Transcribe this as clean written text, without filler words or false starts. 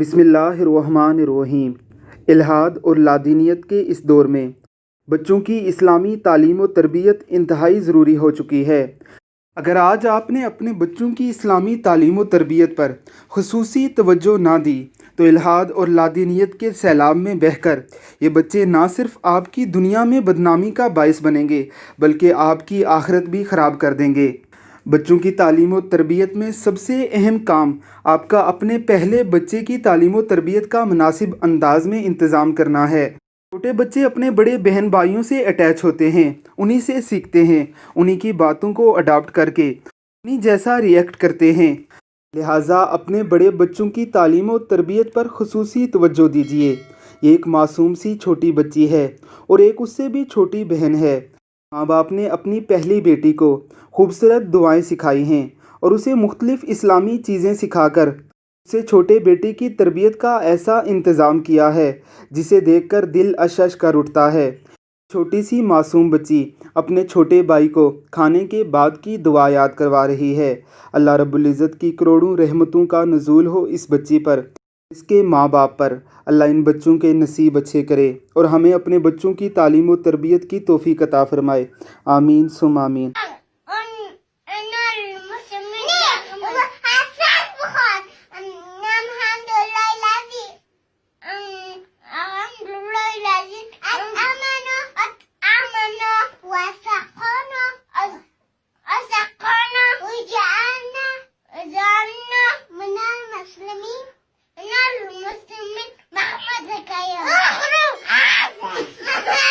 بسم اللہ الرحمن الرحیم۔ الحاد اور لادینیت کے اس دور میں بچوں کی اسلامی تعلیم و تربیت انتہائی ضروری ہو چکی ہے۔ اگر آج آپ نے اپنے بچوں کی اسلامی تعلیم و تربیت پر خصوصی توجہ نہ دی تو الحاد اور لادینیت کے سیلاب میں بہہ کر یہ بچے نہ صرف آپ کی دنیا میں بدنامی کا باعث بنیں گے بلکہ آپ کی آخرت بھی خراب کر دیں گے۔ بچوں کی تعلیم و تربیت میں سب سے اہم کام آپ کا اپنے پہلے بچے کی تعلیم و تربیت کا مناسب انداز میں انتظام کرنا ہے۔ چھوٹے بچے اپنے بڑے بہن بھائیوں سے اٹیچ ہوتے ہیں، انہی سے سیکھتے ہیں، انہی کی باتوں کو اڈاپٹ کر کے انہی جیسا ریئیکٹ کرتے ہیں۔ لہٰذا اپنے بڑے بچوں کی تعلیم و تربیت پر خصوصی توجہ دیجیے۔ یہ ایک معصوم سی چھوٹی بچی ہے اور ایک اس سے بھی چھوٹی بہن ہے۔ ماں باپ نے اپنی پہلی بیٹی کو خوبصورت دعائیں سکھائی ہیں اور اسے مختلف اسلامی چیزیں سکھا کر اسے چھوٹے بیٹے کی تربیت کا ایسا انتظام کیا ہے جسے دیکھ کر دل اشش کر اٹھتا ہے۔ چھوٹی سی معصوم بچی اپنے چھوٹے بھائی کو کھانے کے بعد کی دعا یاد کروا رہی ہے۔ اللہ رب العزت کی کروڑوں رحمتوں کا نزول ہو اس بچی پر، اس کے ماں باپ پر۔ اللہ ان بچوں کے نصیب اچھے کرے اور ہمیں اپنے بچوں کی تعلیم و تربیت کی توفیق عطا فرمائے۔ آمین ثم آمین۔